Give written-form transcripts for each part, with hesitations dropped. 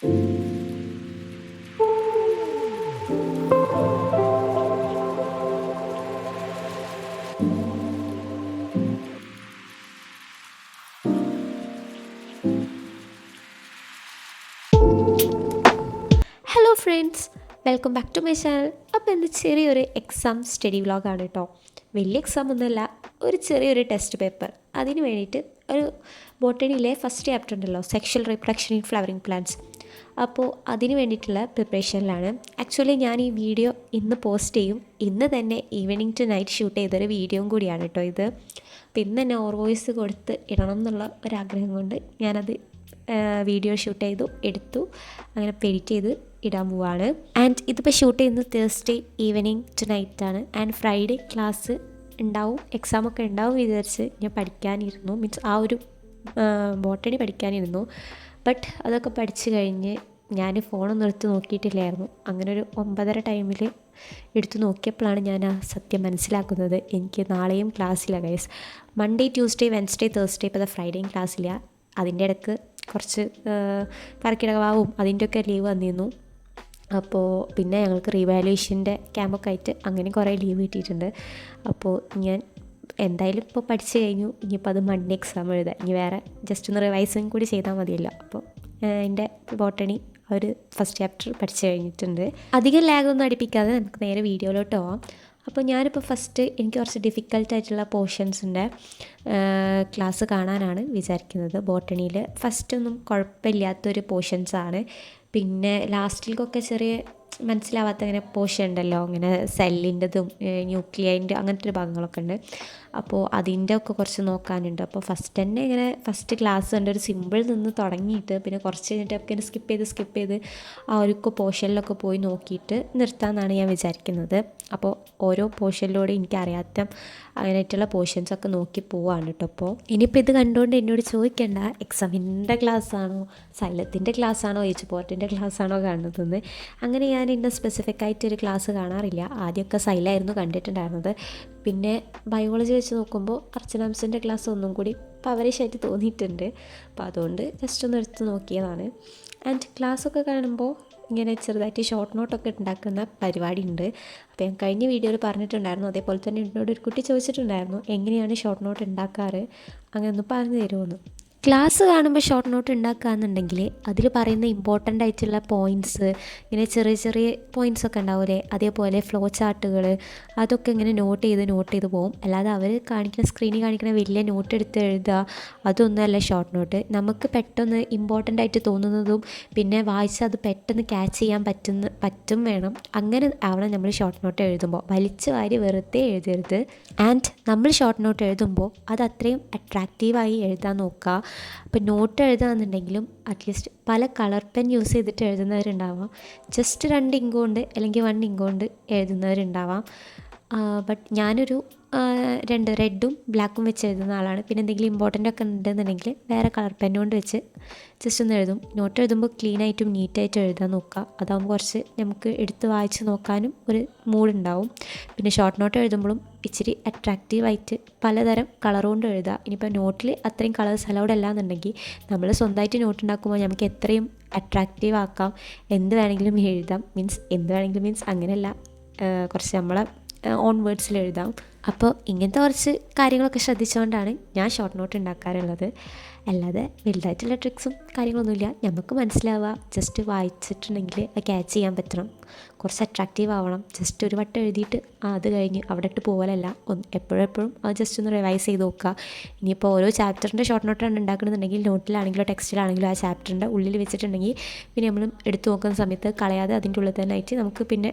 Hello friends, welcome back to my channel. അപ്പോൾ ഇന്ന് ചെറിയൊരു എക്സാം സ്റ്റഡി വ്ളോഗാണ് കേട്ടോ. വലിയ എക്സാം ഒന്നുമല്ല, ഒരു ചെറിയൊരു ടെസ്റ്റ് പേപ്പർ. അതിന് വേണ്ടിയിട്ട് ഒരു ബോട്ടണിയിലെ ഫസ്റ്റ് ചാപ്റ്റർ ഉണ്ടല്ലോ, sexual reproduction in flowering plants. അപ്പോൾ അതിന് വേണ്ടിയിട്ടുള്ള പ്രിപ്പറേഷനിലാണ്. ആക്ച്വലി ഞാൻ ഈ വീഡിയോ ഇന്ന് പോസ്റ്റ് ചെയ്യും. ഇന്ന് തന്നെ ഈവനിങ് ടു നൈറ്റ് ഷൂട്ട് ചെയ്തൊരു വീഡിയോയും കൂടിയാണ് കേട്ടോ ഇത്. അപ്പോൾ ഇന്ന് തന്നെ വോയിസ് കൊടുത്ത് ഇടണം എന്നുള്ള ഒരാഗ്രഹം കൊണ്ട് ഞാനത് വീഡിയോ ഷൂട്ട് ചെയ്തു എടുത്തു, അങ്ങനെ എഡിറ്റ് ചെയ്ത് ഇടാൻ പോവാണ്. ആൻഡ് ഇതിപ്പോൾ ഷൂട്ട് ചെയ്യുന്നത് തേഴ്സ്ഡേ ഈവനിങ് ടു നൈറ്റാണ്. ആൻഡ് ഫ്രൈഡേ ക്ലാസ് ഉണ്ടാവും, എക്സാമൊക്കെ ഉണ്ടാവും വിചാരിച്ച് ഞാൻ പഠിക്കാനിരുന്നു. മീൻസ് ആ ഒരു ബോട്ടണി പഠിക്കാനിരുന്നു. ബട്ട് അതൊക്കെ പഠിച്ചു കഴിഞ്ഞ് ഞാൻ ഫോണൊന്നും എടുത്ത് നോക്കിയിട്ടില്ലായിരുന്നു. അങ്ങനെ ഒരു 9:30 ടൈമിൽ എടുത്തു നോക്കിയപ്പോഴാണ് ഞാൻ ആ സത്യം മനസ്സിലാക്കുന്നത്. എനിക്ക് നാളെയും ക്ലാസ്സില്ല guys. Monday, Tuesday, Wednesday, Thursday, ഇപ്പോൾ ഫ്രൈഡേയും ക്ലാസ്സില്ല. അതിൻ്റെ ഇടയ്ക്ക് കുറച്ച് കർക്കിടകവാവും അതിൻ്റെയൊക്കെ ലീവ് വന്നിരുന്നു. അപ്പോൾ പിന്നെ ഞങ്ങൾക്ക് റീവാലുവേഷൻ്റെ ക്യാമ്പൊക്കെ ആയിട്ട് അങ്ങനെ കുറേ ലീവ് കിട്ടിയിട്ടുണ്ട്. അപ്പോൾ ഞാൻ എന്തായാലും ഇപ്പോൾ പഠിച്ചു കഴിഞ്ഞു. ഇനിയിപ്പോൾ അത് മൺഡേ എക്സാം എഴുതാം. ഇനി വേറെ ജസ്റ്റ് ഒന്ന് റിവൈസിങ് കൂടി ചെയ്താൽ മതിയല്ലോ. അപ്പോൾ എൻ്റെ ബോട്ടണി ഒരു ഫസ്റ്റ് ചാപ്റ്റർ പഠിച്ചു കഴിഞ്ഞിട്ടുണ്ട്. അധികം ലാഗൊന്നും അടുപ്പിക്കാതെ നമുക്ക് നേരെ വീഡിയോയിലോട്ട് പോവാം. അപ്പോൾ ഞാനിപ്പോൾ ഫസ്റ്റ് എനിക്ക് കുറച്ച് ഡിഫിക്കൽട്ടായിട്ടുള്ള പോർഷൻസിൻ്റെ ക്ലാസ് കാണാനാണ് വിചാരിക്കുന്നത്. ബോട്ടണിയിൽ ഫസ്റ്റൊന്നും കുഴപ്പമില്ലാത്തൊരു പോർഷൻസാണ്. പിന്നെ ലാസ്റ്റിലേക്കൊക്കെ ചെറിയ മനസ്സിലാവാത്ത അങ്ങനെ പോർഷൻ ഉണ്ടല്ലോ, അങ്ങനെ സെല്ലിൻ്റെതും ന്യൂക്ലിയൈൻ്റെ അങ്ങനത്തെ ഒരു ഭാഗങ്ങളൊക്കെ ഉണ്ട്. അപ്പോൾ അതിൻ്റെ ഒക്കെ കുറച്ച് നോക്കാനുണ്ട്. അപ്പോൾ ഫസ്റ്റ് തന്നെ ഇങ്ങനെ ഫസ്റ്റ് ക്ലാസ് ഉണ്ട്, ഒരു സിമ്പിൾ നിന്ന് തുടങ്ങിയിട്ട് പിന്നെ കുറച്ച് കഴിഞ്ഞിട്ടൊക്കെ സ്കിപ്പ് ചെയ്ത് ആ ഒരു പോർഷനിലൊക്കെ പോയി നോക്കിയിട്ട് നിർത്താമെന്നാണ് ഞാൻ വിചാരിക്കുന്നത്. അപ്പോൾ ഓരോ പോർഷനിലൂടെ എനിക്കറിയാത്ത അങ്ങനെയായിട്ടുള്ള പോർഷൻസൊക്കെ നോക്കി പോവാണ് കേട്ടോ. അപ്പോൾ ഇനിയിപ്പോൾ ഇത് കണ്ടുകൊണ്ട് എന്നോട് ചോദിക്കേണ്ട എക്സാമിൻ്റെ ക്ലാസ്സാണോ സൈലത്തിൻ്റെ ക്ലാസ്സാണോ പോർട്ടിൻ്റെ ക്ലാസ്സാണോ കാണുന്നതെന്ന്. അങ്ങനെ ഞാൻ ഇന്ന സ്പെസിഫിക് ആയിട്ടൊരു ക്ലാസ് കാണാറില്ല. ആദ്യമൊക്കെ സൈലായിരുന്നു കണ്ടിട്ടുണ്ടായിരുന്നത്. പിന്നെ ബയോളജി വെച്ച് നോക്കുമ്പോൾ അർച്ചനാംസിൻ്റെ ക്ലാസ് ഒന്നും കൂടി പവറിഷായിട്ട് തോന്നിയിട്ടുണ്ട്. അപ്പോൾ അതുകൊണ്ട് ജസ്റ്റ് ഒന്ന് എടുത്ത് നോക്കിയതാണ്. ആൻഡ് ക്ലാസ്സൊക്കെ കാണുമ്പോൾ ഇങ്ങനെ ചെറുതായിട്ട് ഷോർട്ട് നോട്ടൊക്കെ ഉണ്ടാക്കുന്ന പരിപാടി ഉണ്ട്. അപ്പോൾ ഞാൻ കഴിഞ്ഞ വീഡിയോയിൽ പറഞ്ഞിട്ടുണ്ടായിരുന്നു. അതേപോലെ തന്നെ എന്നോട് ഒരു കുട്ടി ചോദിച്ചിട്ടുണ്ടായിരുന്നു എങ്ങനെയാണ് ഷോർട്ട് നോട്ട് ഉണ്ടാക്കാറ്, അങ്ങനെ ഒന്ന് പറഞ്ഞു തരുമോയെന്ന്. ക്ലാസ് കാണുമ്പോൾ ഷോർട്ട് നോട്ട് ഉണ്ടാക്കുകയെന്നുണ്ടെങ്കിൽ അതിൽ പറയുന്ന ഇമ്പോർട്ടൻ്റ് ആയിട്ടുള്ള പോയിൻറ്റ്സ്, ഇങ്ങനെ ചെറിയ ചെറിയ പോയിൻറ്റ്സൊക്കെ ഉണ്ടാവില്ലേ, അതേപോലെ ഫ്ലോ ചാർട്ടുകൾ, അതൊക്കെ ഇങ്ങനെ നോട്ട് ചെയ്ത് പോകും. അല്ലാതെ അവർ സ്ക്രീനിൽ കാണിക്കുന്ന വലിയ നോട്ട് എടുത്ത് എഴുതുക അതൊന്നുമല്ല ഷോർട്ട് നോട്ട്. നമുക്ക് പെട്ടെന്ന് ഇമ്പോർട്ടൻ്റ് ആയിട്ട് തോന്നുന്നതും പിന്നെ വായിച്ച് അത് പെട്ടെന്ന് ക്യാച്ച് ചെയ്യാൻ പറ്റും വേണം. അങ്ങനെ ആവണം നമ്മൾ ഷോർട്ട് നോട്ട് എഴുതുമ്പോൾ. വലിച്ചു വാരി വെറുതെ എഴുതരുത്. ആൻഡ് നമ്മൾ ഷോർട്ട് നോട്ട് എഴുതുമ്പോൾ അത് അത്രയും അട്രാക്റ്റീവായി എഴുതാൻ നോക്കുക. അപ്പോൾ നോട്ട് എഴുതുകയെന്നുണ്ടെങ്കിലും അറ്റ്ലീസ്റ്റ് പല കളർ പെൻ യൂസ് ചെയ്തിട്ട് എഴുതുന്നവരുണ്ടാവാം, ജസ്റ്റ് 2 ഇങ്ക് കൊണ്ട് അല്ലെങ്കിൽ 1 ഇങ്ക് കൊണ്ട് എഴുതുന്നവരുണ്ടാവാം. ബട്ട് ഞാനൊരു 2 റെഡും ബ്ലാക്കും വെച്ച് എഴുതുന്ന ആളാണ്. പിന്നെ എന്തെങ്കിലും ഇമ്പോർട്ടൻ്റ് ഒക്കെ ഉണ്ടെന്നുണ്ടെങ്കിൽ വേറെ കളർ പെൻ കൊണ്ട് വെച്ച് ജസ്റ്റ് ഒന്ന് എഴുതും. നോട്ട് എഴുതുമ്പോൾ ക്ലീനായിട്ടും നീറ്റായിട്ടും എഴുതാൻ നോക്കുക. അതാകുമ്പോൾ കുറച്ച് നമുക്ക് എടുത്ത് വായിച്ച് നോക്കാനും ഒരു മൂഡുണ്ടാവും. പിന്നെ ഷോർട്ട് നോട്ട് എഴുതുമ്പോഴും ഇച്ചിരി അട്രാക്റ്റീവായിട്ട് പലതരം കളർ കൊണ്ട് എഴുതുക. ഇനിയിപ്പോൾ നോട്ടിൽ അത്രയും കളേഴ്സ് അലൗഡ് അല്ല എന്നുണ്ടെങ്കിൽ നമ്മൾ സ്വന്തമായിട്ട് നോട്ട് ഉണ്ടാക്കുമ്പോൾ നമുക്ക് എത്രയും അട്രാക്റ്റീവ് ആക്കാം, എന്ത് വേണമെങ്കിലും എഴുതാം. മീൻസ് അങ്ങനെയല്ല, കുറച്ച് നമ്മളെ ഓൺ വേർഡ്സിൽ എഴുതാം. അപ്പോൾ ഇങ്ങനത്തെ കുറച്ച് കാര്യങ്ങളൊക്കെ ശ്രദ്ധിച്ചുകൊണ്ടാണ് ഞാൻ ഷോർട്ട് നോട്ട് ഉണ്ടാക്കാറുള്ളത്. അല്ലാതെ വലുതായിട്ടുള്ള ട്രിക്സും കാര്യങ്ങളൊന്നുമില്ല. നമുക്ക് മനസ്സിലാവുക, ജസ്റ്റ് വായിച്ചിട്ടുണ്ടെങ്കിൽ അത് ക്യാച്ച് ചെയ്യാൻ പറ്റണം, കുറച്ച് അട്രാക്റ്റീവ് ആവണം. ജസ്റ്റ് ഒരു വട്ടം എഴുതിയിട്ട് അത് കഴിഞ്ഞ് അവിടെ ഇട്ട് പോകലല്ല, എപ്പോഴും അത് ജസ്റ്റ് ഒന്ന് റിവൈസ് ചെയ്ത് നോക്കുക. ഇനിയിപ്പോൾ ഓരോ ചാപ്റ്ററിൻ്റെ ഷോർട്ട് നോട്ടാണ് ഉണ്ടാക്കണമെന്നുണ്ടെങ്കിൽ നോട്ടിലാണെങ്കിലോ ടെക്സ്റ്റിലാണെങ്കിലോ ആ ചാപ്റ്ററിൻ്റെ ഉള്ളിൽ വെച്ചിട്ടുണ്ടെങ്കിൽ പിന്നെ നമ്മൾ എടുത്ത് നോക്കുന്ന സമയത്ത് കളയാതെ അതിൻ്റെ ഉള്ളിൽ തന്നെ ആയിട്ട് നമുക്ക്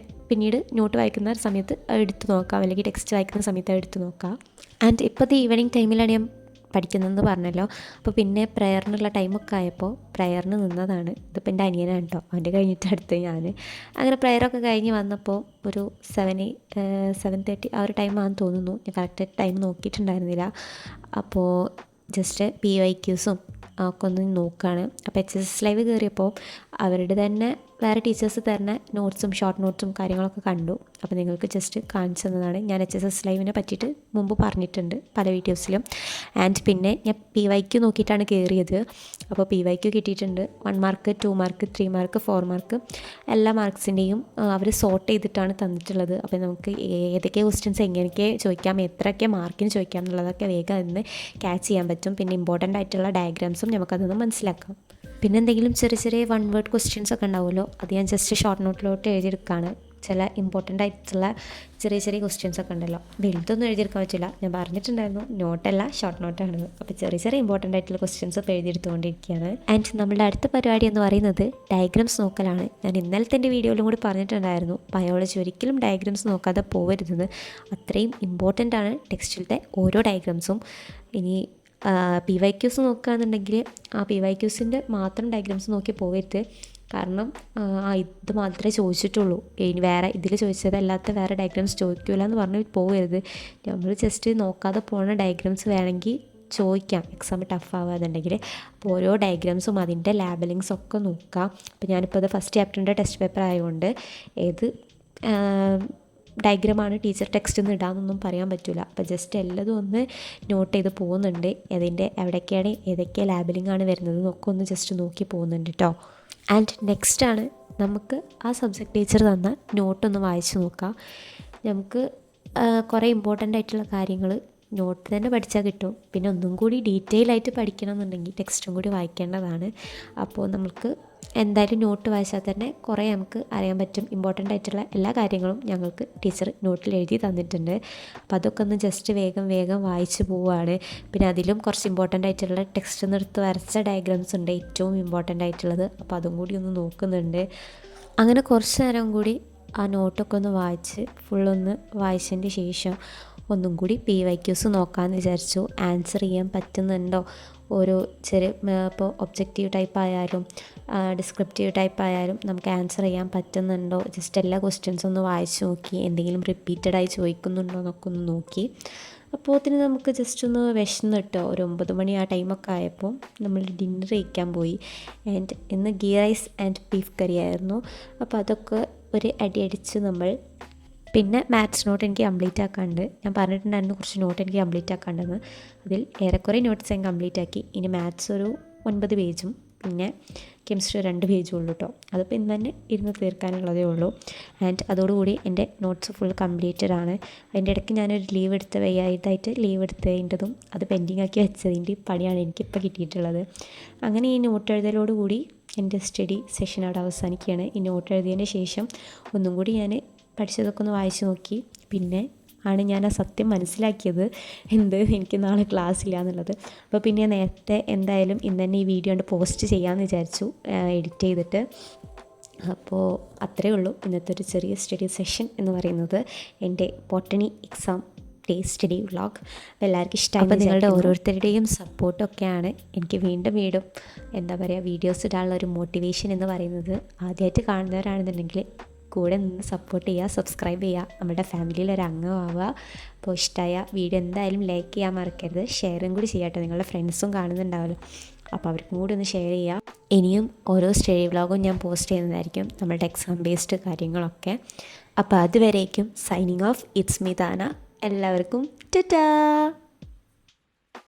പിന്നീട് നോട്ട് വായിക്കുന്ന സമയത്ത് എടുത്ത് നോക്കാം, അല്ലെങ്കിൽ ടെക്സ്റ്റ് വായിക്കുന്ന സമയത്ത് എടുത്ത് നോക്കാം. ആൻഡ് ഇപ്പോഴത്തെ ഈവനിങ് ടൈമിലാണ് ഞാൻ പഠിക്കുന്നതെന്ന് പറഞ്ഞല്ലോ. അപ്പോൾ പിന്നെ പ്രയറിനുള്ള ടൈമൊക്കെ ആയപ്പോൾ പ്രയറിന് നിന്നതാണ്. ഇതിപ്പോൾ എൻ്റെ അനിയനാണ് കേട്ടോ, അവൻ്റെ കഴിഞ്ഞിട്ട് അടുത്ത് ഞാൻ. അങ്ങനെ പ്രയറൊക്കെ കഴിഞ്ഞ് വന്നപ്പോൾ ഒരു 7:30 ആ ഒരു ടൈമാണെന്ന് തോന്നുന്നു. ഞാൻ കറക്റ്റ് ടൈം നോക്കിയിട്ടുണ്ടായിരുന്നില്ല. അപ്പോൾ ജസ്റ്റ് PYQസും ഒക്കെ ഒന്ന് നോക്കുകയാണ്. അപ്പോൾ HSS ലൈവ് കയറിയപ്പോൾ അവരുടെ തന്നെ വേറെ ടീച്ചേഴ്സ് തരുന്ന നോട്ട്സും ഷോർട്ട് നോട്ട്സും കാര്യങ്ങളൊക്കെ കണ്ടു. അപ്പോൾ നിങ്ങൾക്ക് ജസ്റ്റ് കാണിച്ചു തന്നതാണ്. ഞാൻ HSS ലൈവിനെ പറ്റിയിട്ട് മുമ്പ് പറഞ്ഞിട്ടുണ്ട് പല വീഡിയോസിലും. ആൻഡ് പിന്നെ ഞാൻ PYQ നോക്കിയിട്ടാണ് കയറിയത്. അപ്പോൾ PYQ കിട്ടിയിട്ടുണ്ട്. 1 മാർക്ക്, 2 മാർക്ക്, 3 മാർക്ക്, 4 മാർക്ക് എല്ലാ മാർക്സിൻ്റെയും അവർ സോർട്ട് ചെയ്തിട്ടാണ് തന്നിട്ടുള്ളത്. അപ്പോൾ നമുക്ക് ഏതൊക്കെ ക്വസ്റ്റ്യൻസ് എങ്ങനെയൊക്കെ ചോദിക്കാം, എത്രയൊക്കെ മാർക്കിന് ചോദിക്കാം എന്നുള്ളതൊക്കെ വേഗം അതിന് ക്യാച്ച് ചെയ്യാൻ പറ്റും. പിന്നെ ഇമ്പോർട്ടൻ്റ് ആയിട്ടുള്ള ഡയഗ്രാംസും നമുക്കതൊന്ന് മനസ്സിലാക്കാം. പിന്നെ എന്തെങ്കിലും ചെറിയ ചെറിയ 1 വേർഡ് ക്വസ്റ്റ്യൻസ് ഒക്കെ ഉണ്ടാവുമല്ലോ, അത് ഞാൻ ജസ്റ്റ് ഷോർട്ട് നോട്ടിലോട്ട് എഴുതിയെടുക്കുകയാണ്. ചില ഇമ്പോർട്ടൻ്റ് ആയിട്ടുള്ള ചെറിയ ചെറിയ ക്വസ്റ്റ്യൻസ് ഒക്കെ ഉണ്ടല്ലോ, വലുതൊന്നും എഴുതിയെടുക്കാൻ പറ്റില്ല. ഞാൻ പറഞ്ഞിട്ടുണ്ടായിരുന്നു നോട്ടല്ല ഷോർട്ട് നോട്ടാണ്. അപ്പോൾ ചെറിയ ചെറിയ ഇമ്പോർട്ടൻ്റ് ആയിട്ടുള്ള ക്വസ്റ്റ്യൻസ് ഒക്കെ എഴുതിയെടുത്തുകൊണ്ടിരിക്കുകയാണ്. ആൻഡ് നമ്മളുടെ അടുത്ത പരിപാടി എന്ന് പറയുന്നത് ഡയഗ്രാംസ് നോക്കലാണ്. ഞാൻ ഇന്നലത്തെ എൻ്റെ വീഡിയോയിലും കൂടി പറഞ്ഞിട്ടുണ്ടായിരുന്നു, ബയോളജി ഒരിക്കലും ഡയഗ്രാംസ് നോക്കാതെ പോകരുതെന്ന്. അത്രയും ഇമ്പോർട്ടൻ്റ് ആണ് ടെക്സ്റ്റിലത്തെ ഓരോ ഡയഗ്രാംസും. ഇനി PYQs നോക്കുകയാണെന്നുണ്ടെങ്കിൽ ആ PYQസിൻ്റെ മാത്രം ഡയഗ്രാംസ് നോക്കി പോകരുത്. കാരണം ഇത് മാത്രമേ ചോദിച്ചിട്ടുള്ളൂ, ഇനി വേറെ ഇതിൽ ചോദിച്ചതല്ലാത്ത വേറെ ഡയഗ്രാംസ് ചോദിക്കില്ല എന്ന് പറഞ്ഞ് പോകരുത്. നമ്മൾ ജസ്റ്റ് നോക്കാതെ പോകുന്ന ഡയഗ്രാംസ് വേണമെങ്കിൽ ചോദിക്കാം എക്സാം ടഫ് ആവാതുണ്ടെങ്കിൽ. അപ്പോൾ ഓരോ ഡയഗ്രാംസും അതിൻ്റെ ലാബലിങ്സ് ഒക്കെ നോക്കാം. അപ്പോൾ ഞാനിപ്പോൾ അത് ഫസ്റ്റ് ചാപ്റ്ററിൻ്റെ ടെസ്റ്റ് പേപ്പർ ആയതുകൊണ്ട് ഏത് ഡയഗ്രാമാണ് ടീച്ചർ ടെക്സ്റ്റ് ഒന്ന് ഇടാമെന്നൊന്നും പറയാൻ പറ്റില്ല. അപ്പോൾ ജസ്റ്റ് എല്ലാതും ഒന്ന് നോട്ട് ചെയ്ത് പോകുന്നുണ്ട്. അതിൻ്റെ എവിടേക്കാണ് ഏതൊക്കെ ലാബലിംഗ് ആണ് വരുന്നത് എന്നൊക്കെ ഒന്ന് ജസ്റ്റ് നോക്കി പോകുന്നുണ്ട് കേട്ടോ. ആൻഡ് നെക്സ്റ്റാണ് നമുക്ക് ആ സബ്ജക്റ്റ് ടീച്ചർ തന്ന നോട്ടൊന്ന് വായിച്ച് നോക്കാം. നമുക്ക് കുറേ ഇമ്പോർട്ടൻ്റ് ആയിട്ടുള്ള കാര്യങ്ങൾ നോട്ട് തന്നെ പഠിച്ചാൽ കിട്ടും. പിന്നെ ഒന്നും കൂടി ഡീറ്റെയിൽ ആയിട്ട് പഠിക്കണം എന്നുണ്ടെങ്കിൽ ടെക്സ്റ്റും കൂടി വായിക്കേണ്ടതാണ്. അപ്പോൾ നമുക്ക് എന്തായാലും നോട്ട് വായിച്ചാൽ തന്നെ കുറേ നമുക്ക് അറിയാൻ പറ്റും. ഇമ്പോർട്ടൻ്റ് ആയിട്ടുള്ള എല്ലാ കാര്യങ്ങളും ഞങ്ങൾക്ക് ടീച്ചർ നോട്ടിൽ എഴുതി തന്നിട്ടുണ്ട്. അപ്പോൾ അതൊക്കെ ഒന്ന് ജസ്റ്റ് വേഗം വേഗം വായിച്ച് പോവുകയാണ്. പിന്നെ അതിലും കുറച്ച് ഇമ്പോർട്ടൻ്റ് ആയിട്ടുള്ള ടെക്സ്റ്റ് നിർത്ത് വരച്ച ഡയഗ്രാംസ് ഉണ്ട് ഏറ്റവും ഇമ്പോർട്ടൻ്റ് ആയിട്ടുള്ളത്. അപ്പോൾ അതും കൂടി ഒന്ന് നോക്കുന്നുണ്ട്. അങ്ങനെ കുറച്ച് നേരം കൂടി ആ നോട്ടൊക്കെ ഒന്ന് വായിച്ച് ഫുള്ളൊന്ന് വായിച്ചതിൻ്റെ ശേഷം ഒന്നും കൂടി PYQs നോക്കാമെന്ന് വിചാരിച്ചു. ആൻസർ ചെയ്യാൻ പറ്റുന്നുണ്ടോ, ഓരോ ചെറിയ ഇപ്പോൾ ഒബ്ജക്റ്റീവ് ടൈപ്പ് ആയാലും ഡിസ്ക്രിപ്റ്റീവ് ടൈപ്പ് ആയാലും നമുക്ക് ആൻസർ ചെയ്യാൻ പറ്റുന്നുണ്ടോ, ജസ്റ്റ് എല്ലാ ക്വസ്റ്റ്യൻസും ഒന്ന് വായിച്ച് നോക്കി. എന്തെങ്കിലും റിപ്പീറ്റഡായി ചോദിക്കുന്നുണ്ടോ എന്നൊക്കെ ഒന്ന് നോക്കി. അപ്പോൾ അതിന് നമുക്ക് ജസ്റ്റ് ഒന്ന് വിശന്നിട്ടോ, ഒരു 9 മണി ആ ടൈമൊക്കെ ആയപ്പോൾ നമ്മൾ ഡിന്നർ കഴിക്കാൻ പോയി. ആൻഡ് ഇന്ന് ഗീ റൈസ് ആൻഡ് ബീഫ് കറി ആയിരുന്നു. അപ്പോൾ അതൊക്കെ ഒരു അടിയടിച്ച് നമ്മൾ. പിന്നെ മാത്സ് നോട്ട് എനിക്ക് കംപ്ലീറ്റ് ആക്കാണ്ട്, ഞാൻ പറഞ്ഞിട്ടുണ്ടായിരുന്നു കുറച്ച് നോട്ട് എനിക്ക് കംപ്ലീറ്റ് ആക്കാണ്ടെന്ന്. അതിൽ ഏറെക്കുറെ നോട്ട്സ് ഞാൻ കംപ്ലീറ്റ് ആക്കി. ഇനി മാത്സ് ഒരു 9 പേജും പിന്നെ കെമിസ്ട്രി 2 പേജും ഉള്ളൂ കേട്ടോ. അതിപ്പോൾ ഇന്ന് തന്നെ ഇരുന്ന് തീർക്കാനുള്ളതേ ഉള്ളൂ. ആൻഡ് അതോടുകൂടി എൻ്റെ നോട്ട്സ് ഫുൾ കംപ്ലീറ്റഡ് ആണ്. അതിൻ്റെ ഇടയ്ക്ക് ഞാനൊരു ലീവ് എടുത്ത് വയ്യാതായിട്ട് ലീവ് എടുത്തതിൻ്റെതും അത് പെൻഡിങ് ആക്കി വെച്ചതിൻ്റെ പണിയാണ് എനിക്കിപ്പോൾ കിട്ടിയിട്ടുള്ളത്. അങ്ങനെ ഈ നോട്ട് എഴുതലോടുകൂടി എൻ്റെ സ്റ്റഡി സെഷൻ അവിടെ അവസാനിക്കുകയാണ്. ഈ നോട്ട് എഴുതിയതിന് ശേഷം ഒന്നും കൂടി ഞാൻ പഠിച്ചതൊക്കെ ഒന്ന് വായിച്ച് നോക്കി. പിന്നെ ആണ് ഞാൻ ആ സത്യം മനസ്സിലാക്കിയത്, എനിക്ക് നാളെ ക്ലാസ് ഇല്ല എന്നുള്ളത്. അപ്പോൾ പിന്നെ നേരത്തെ എന്തായാലും ഇന്ന് തന്നെ ഈ വീഡിയോ കൊണ്ട് പോസ്റ്റ് ചെയ്യാമെന്ന് വിചാരിച്ചു, എഡിറ്റ് ചെയ്തിട്ട്. അപ്പോൾ അത്രയേ ഉള്ളൂ ഇന്നത്തെ ഒരു ചെറിയ സ്റ്റഡി സെഷൻ എന്ന് പറയുന്നത്, എൻ്റെ botany exam day study vlog. എല്ലാവർക്കും ഇഷ്ടമായി. അപ്പോൾ നിങ്ങളുടെ ഓരോരുത്തരുടെയും സപ്പോർട്ടൊക്കെയാണ് എനിക്ക് വീണ്ടും എന്താ പറയുക വീഡിയോസ് ഇടാനുള്ള ഒരു മോട്ടിവേഷൻ എന്ന് പറയുന്നത്. ആദ്യമായിട്ട് കാണുന്നവരാണെന്നുണ്ടെങ്കിൽ കൂടെ നിന്ന് സപ്പോർട്ട് ചെയ്യുക, സബ്സ്ക്രൈബ് ചെയ്യുക, നമ്മുടെ ഫാമിലിയിലൊരു അംഗമാവുക. അപ്പോൾ ഇഷ്ടമായ വീഡിയോ എന്തായാലും ലൈക്ക് ചെയ്യാൻ മറക്കരുത്, ഷെയറും കൂടി ചെയ്യാട്ടോ. നിങ്ങളുടെ ഫ്രണ്ട്സും കാണുന്നുണ്ടാവുമല്ലോ, അപ്പോൾ അവർക്കും കൂടി ഒന്ന് ഷെയർ ചെയ്യുക. ഇനിയും ഓരോ സ്റ്റഡി വ്ളോഗും ഞാൻ പോസ്റ്റ് ചെയ്യുന്നതായിരിക്കും, നമ്മുടെ എക്സാം ബേസ്ഡ് കാര്യങ്ങളൊക്കെ. അപ്പോൾ അതുവരേക്കും സൈനിങ് ഓഫ്, ഇറ്റ്സ് മീ താന. എല്ലാവർക്കും ടാറ്റാ.